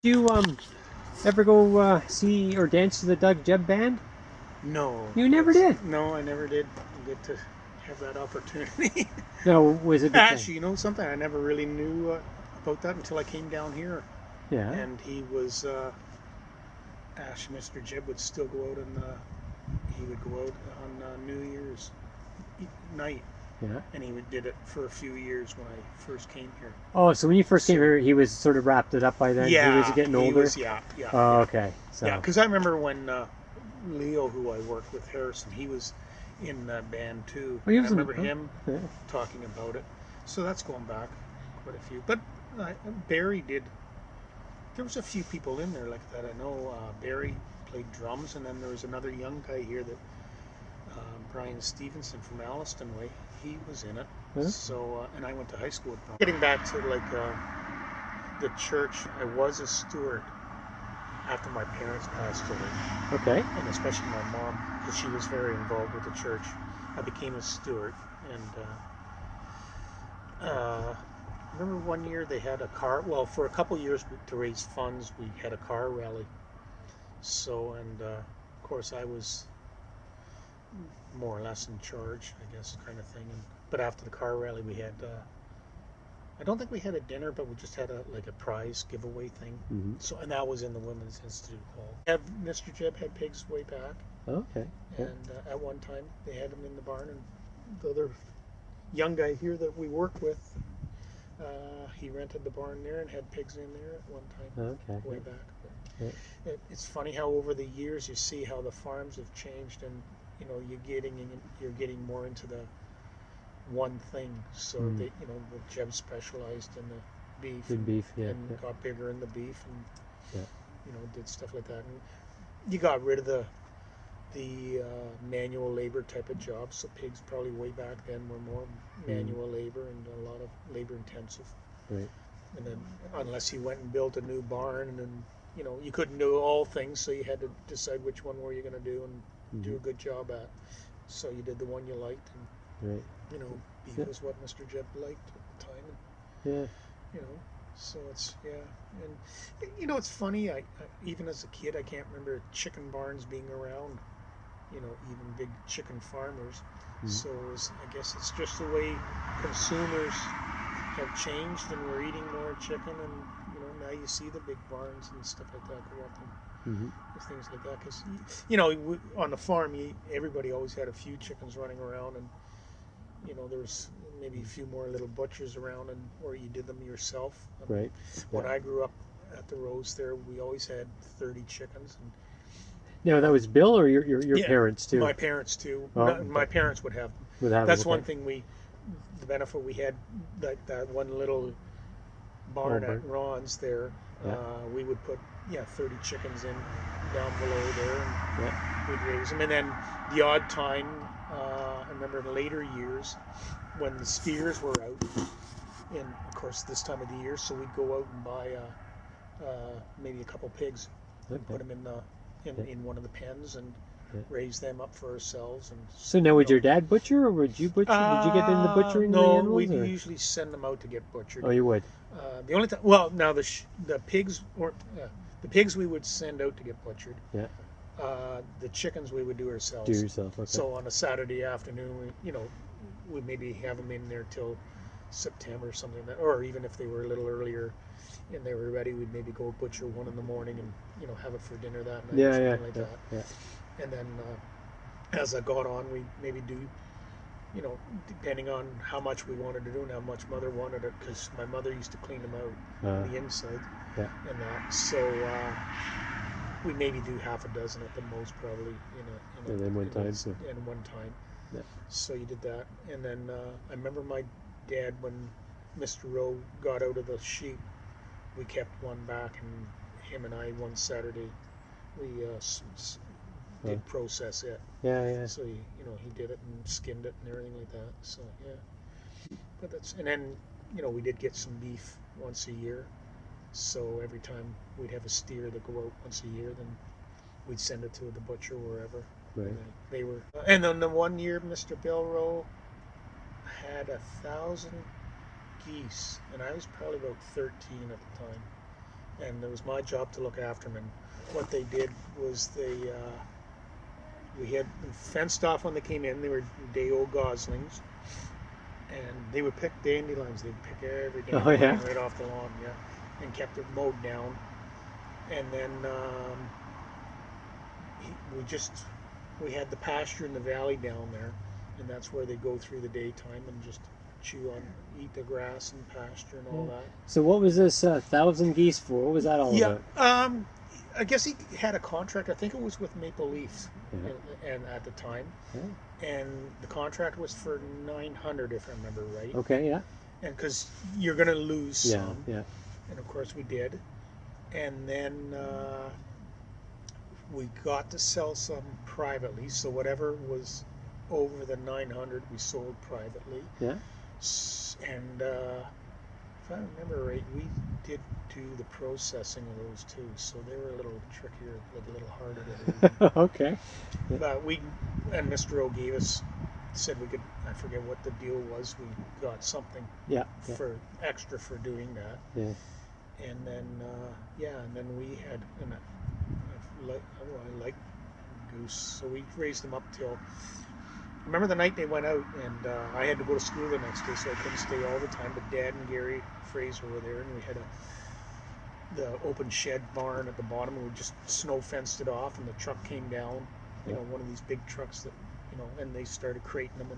Do you ever go see or dance to the Doug Jeb band? No, You never did. no, I never did get to have that opportunity. No, was it because? Actually, you know something? I never really knew about that until I came down here, Yeah, and he was actually Mr. Jeb would still go out and he would go out on New Year's night, yeah. and did it for a few years when I first came here. Oh, so when you first came So here, he was sort of wrapped it up by then. He was yeah, getting he older. was yeah. Oh, okay. Yeah, So because I remember when Leo, who I worked with, Harrison, he was in that band too. oh, he And I was in. remember him Yeah. talking about it. So that's going back quite a few. But Barry did. There was a few people in there like that. I know Barry played drums, and then there was another young guy here that Brian Stevenson from Alliston Way. He was in it. Huh? So and I went to high school with Brian. Getting back to the church, I was a steward after my parents passed away, Okay. and especially my mom, because she was very involved with the church. I became a steward, and I remember one year they had a car. Well, for a couple years to raise funds, we had a car rally. So, and of course, I was more or less in charge, I guess, kind of thing. But after the car rally, we had. I don't think we had a dinner, but we just had a prize giveaway thing. Mm-hmm. So, and that was in the Women's Institute Hall. Mr. Jeb had pigs way back, Okay. Yeah. and at one time they had them in the barn. And the other young guy here that we worked with, he rented the barn there and had pigs in there at one time, Okay. way back. Yeah. It's funny how over the years you see how the farms have changed, and you're getting more into the one thing. So Mm. the Jeb specialized in the beef, Good beef. Yeah. and Yeah. got bigger in the beef, and Yeah. did stuff like that. And you got rid of the manual labor type of jobs. So pigs probably way back then were more manual labor and a lot of labor intensive. Right. And then unless you went and built a new barn, and then you couldn't do all things, so you had to decide which one were you going to do and do a good job at. So you did the one you liked, and Right. beef Yeah. was what Mr. Jeb liked at the time. Yeah. So it's and it's funny. I even as a kid, I can't remember chicken barns being around. Even big chicken farmers. Mm. So I guess it's just the way consumers have changed, and we're eating more chicken, and now you see the big barns and stuff like that go up, and Mm-hmm. things like that. Because on the farm, everybody always had a few chickens running around, and there's maybe a few more little butchers around, or you did them yourself. Right. When Yeah. I grew up at the Rose there, we always had 30 chickens. And Now that was Bill or your yeah, parents too? my parents too. Oh, okay. My parents would have them. Would have That's okay. one thing the benefit we had, that one little barn at Ron's there. Yeah. We would put 30 chickens in down below there, and Yeah. we'd raise them. And then the odd time, I remember in later years when the steers were out, and of course this time of the year, so we'd go out and buy maybe a couple pigs and Okay. put them in one of the pens and Yeah. raise them up for ourselves. And So now, would your dad butcher, or would you butcher? Did you get into butchering the No, animals? we'd Or? usually send them out to get butchered. Oh, you would. The only time, well, now the pigs the pigs we would send out to get butchered. Yeah. The chickens we would do ourselves. Do yourself. Okay. So on a Saturday afternoon, we'd maybe have them in there till September or something, or even if they were a little earlier and they were ready, we'd maybe go butcher one in the morning and have it for dinner that night or something like that. Yeah. And then as I got on, we maybe do, depending on how much we wanted to do and how much Mother wanted it, because my mother used to clean them out on the inside Yeah. and that. So we maybe do half a dozen at the most, probably In one time. So. in one time. Yeah. So you did that, and then I remember my dad, when Mr. Rowe got out of the sheep, we kept one back, and him and I one Saturday we did process it. Yeah. So he did it and skinned it and everything like that. So yeah, but and then we did get some beef once a year. So every time we'd have a steer that go out once a year, then we'd send it to the butcher wherever. Right. And they were, and then the one year Mr. Bill Rowe had 1,000 geese, and I was probably about 13 at the time. and it was my job to look after them. And what they did was we had them fenced off when they came in. They were day-old goslings, and they would pick dandelions. They'd pick every dandelion right off the lawn, and kept it mowed down. And then we had the pasture in the valley down there, and that's where they go through the daytime and just eat the grass and pasture and all that. So what was this 1,000 geese for? What was that all about? I guess he had a contract. I think it was with Maple Leafs, and at the time, and the contract was for 900, if I remember right. Okay, yeah. And because you're going to lose some, and of course we did, and then we got to sell some privately. So whatever was over the 900, we sold privately. Yeah. And if I remember right, we did do the processing of those too, so they were a little trickier, a little harder to do. Okay. Yeah. But Mr. Rowe said we could, I forget what the deal was, we got something for extra for doing that. Yeah. And then, and then we had, I like goose, so we raised them up till, I remember the night they went out, and I had to go to school the next day, so I couldn't stay all the time, but Dad and Gary Fraser were there, and we had the open shed barn at the bottom, and we just snow fenced it off, and the truck came down, one of these big trucks that, and they started crating them,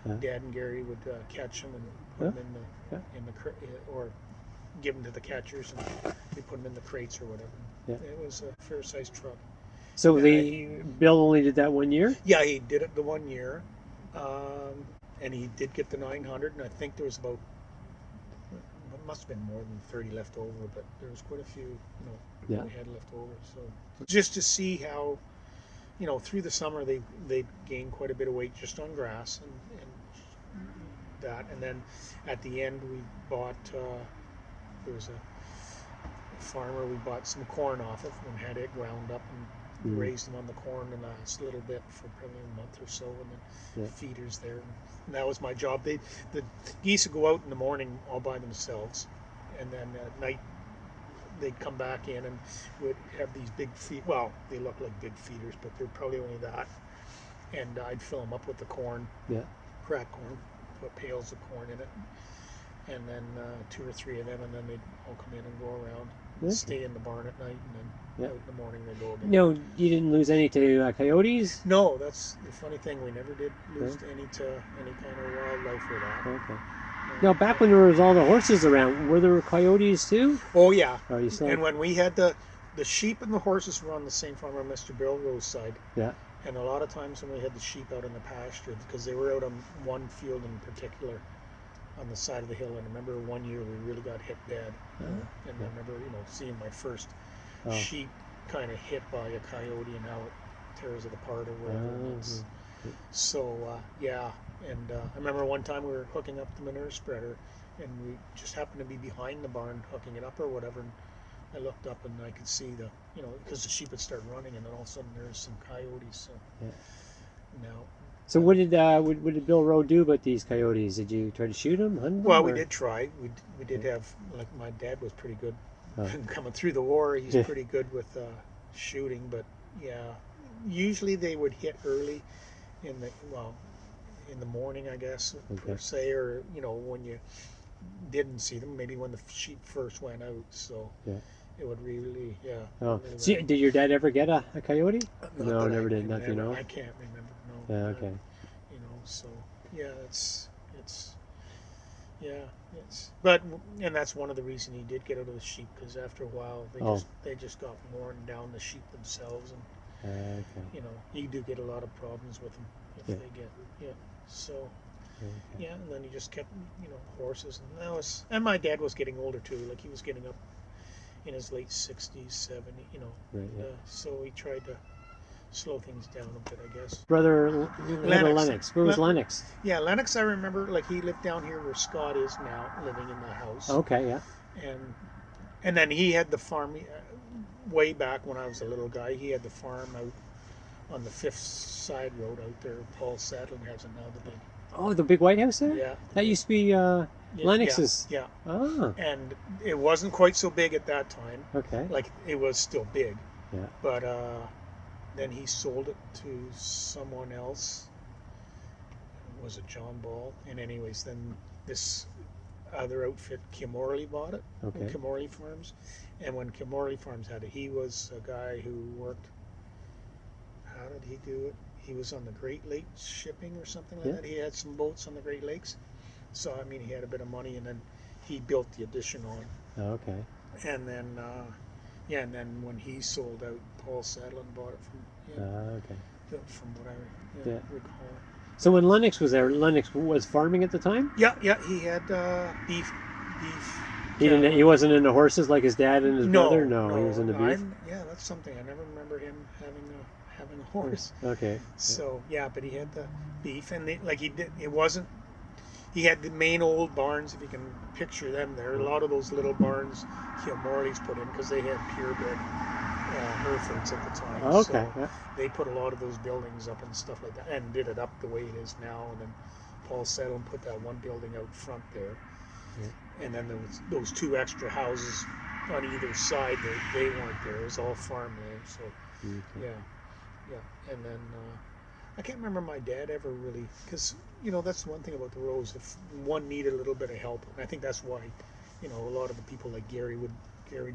and Dad and Gary would catch them and put them in the or give them to the catchers, and they put them in the crates or whatever. Yeah. It was a fair-sized truck. So Bill only did that 1 year? Yeah, he did it the 1 year, and he did get the 900, and I think there was about, it must have been more than 30 left over, but there was quite a few, we had left over. So just to see how, through the summer they gained quite a bit of weight just on grass and that, and then at the end we bought, there was a farmer we bought some corn off of and had it ground up and raised them on the corn the last little bit for probably a month or so, and then feeders there, and that was my job. The geese would go out in the morning all by themselves, and then at night they'd come back in and would have these big they look like big feeders, but they're probably only that, and I'd fill them up with the corn, cracked corn, put pails of corn in it, and then 2 or 3 of them, and then they'd all come in and go around, stay in the barn at night, and then out in the morning they'd go again. No, you didn't lose any to coyotes? No, that's the funny thing. We never did lose any to any kind of wildlife with that. Okay. Now, back when there was all the horses around, were there coyotes too? Oh yeah. Oh, you saw? And when we had the sheep and the horses were on the same farm on Mr. Bill Rowe's side. Yeah. And a lot of times when we had the sheep out in the pasture, because they were out on one field in particular, on the side of the hill. And I remember 1 year we really got hit bad. And I remember, seeing my first sheep kind of hit by a coyote and how it tears it apart or whatever. So and I remember one time we were hooking up the manure spreader, and we just happened to be behind the barn hooking it up or whatever, and I looked up and I could see because the sheep would start running, and then all of a sudden there was some coyotes. So now. So what did Bill Rowe do about these coyotes? Did you try to shoot them, hunt them? Well, we did try. We did have, like, my dad was pretty good coming through the war. He's pretty good with shooting, but usually they would hit early in the morning, I guess, per se, or when you didn't see them, maybe when the sheep first went out. So it would really, Oh, so did your dad ever get a coyote? No, never did. Not, you know. I can't remember. No. Yeah. Okay. So but that's one of the reasons he did get out of the sheep, because after a while they just got worn down, the sheep themselves, and you do get a lot of problems with them if they get so and then he just kept horses, and my dad was getting older too, like he was getting up in his late 60s, 70, so he tried to slow things down a bit, I guess. Brother Lennox. Where was Lennox? Yeah, Lennox, I remember, like, he lived down here where Scott is now, living in the house. Okay, yeah. And then he had the farm, way back when I was a little guy, he had the farm out on the 5th Side Road out there. Paul Sadlin has it now, the big... Oh, the big White House there? Yeah. That used to be Lennox yeah, is. yeah. Ah, And it wasn't quite so big at that time. okay. Like it was still big, Yeah. but then he sold it to someone else. Was it John Ball? And anyways, then this other outfit, Kimorley, bought it. Okay. Kimorley Farms. And when Kimorley Farms had it, he was a guy who worked. How did he do it? He was on the Great Lakes shipping or something like Yeah. that. He had some boats on the Great Lakes. So I mean, he had a bit of money, and then he built the addition on. Okay. And then, yeah, and then when he sold out, Paul Sadlin bought it from him. Okay. From what I Yeah. recall. So when Lennox was there, Lennox was farming at the time. Yeah, yeah, he had beef. He didn't. He wasn't into horses like his dad and his brother. No, No, he was into beef. Yeah, that's something I never remember him having a horse. Okay. So yeah, but he had the beef, and like he did. It wasn't. He had the main old barns, if you can picture them. There, a lot of those little barns Morley's put in because they had purebred Herefords at the time. Okay. So they put a lot of those buildings up and stuff like that, and did it up the way it is now. And then Paul Settle put that one building out front there, and then there was those two extra houses on either side. They weren't there. It was all farmland. So yeah. And then I can't remember my dad ever really, because that's the one thing about the Rowes. If one needed a little bit of help, and I think that's why a lot of the people like Gary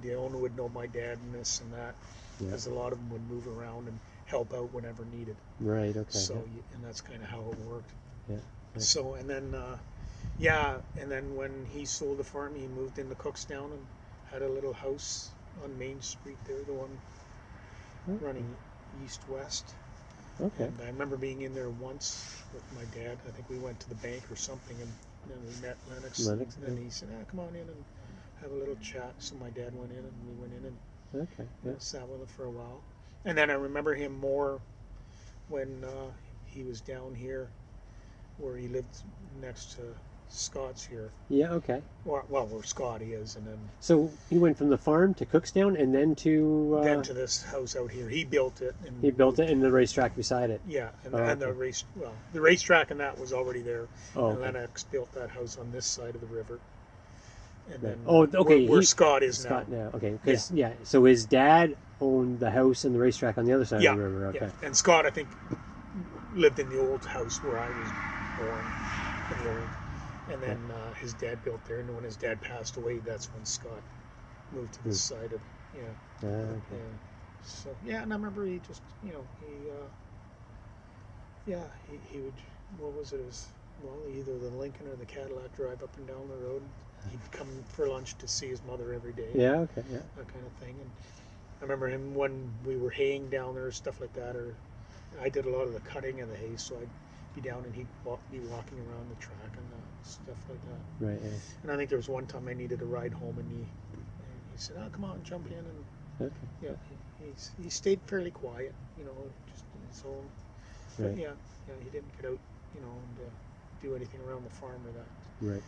Dillon would know my dad and this and that, because a lot of them would move around and help out whenever needed. Right. Okay. So and that's kind of how it worked. Yeah. So and then and then when he sold the farm, he moved into Cookstown and had a little house on Main Street there, the one running east-west. Okay. And I remember being in there once with my dad. I think we went to the bank or something, and then we met Lennox. And then he said, come on in and have a little chat. So my dad went in, and we went in and sat with him for a while. And then I remember him more when he was down here where he lived next to Scott's here. Yeah, okay. Well, where Scotty is, and then... So he went from the farm to Cookstown and then to... then to this house out here. He built it. And he built it and the racetrack beside it. Yeah, and the the racetrack and that was already there. Oh, and okay. Lennox built that house on this side of the river. And then okay. Where Scott is Scott now. Okay, because so his dad owned the house and the racetrack on the other side of the river. Okay. Yeah. And Scott, I think, lived in the old house where I was born. And then his dad built there, and when his dad passed away, that's when Scott moved to this side of So and I remember he just he would, what was it? It was, either the Lincoln or the Cadillac drive up and down the road. He'd come for lunch to see his mother every day. Yeah, okay, yeah. That kind of thing. And I remember him when we were haying down there, stuff like that, or I did a lot of the cutting of the hay, so I'd be down and he'd be walking around the track and stuff like that. Right, yeah. And I think there was one time I needed a ride home, and he said, come on, jump in. And he stayed fairly quiet, just in his own. But right. he didn't get out, and do anything around the farm or that. Right.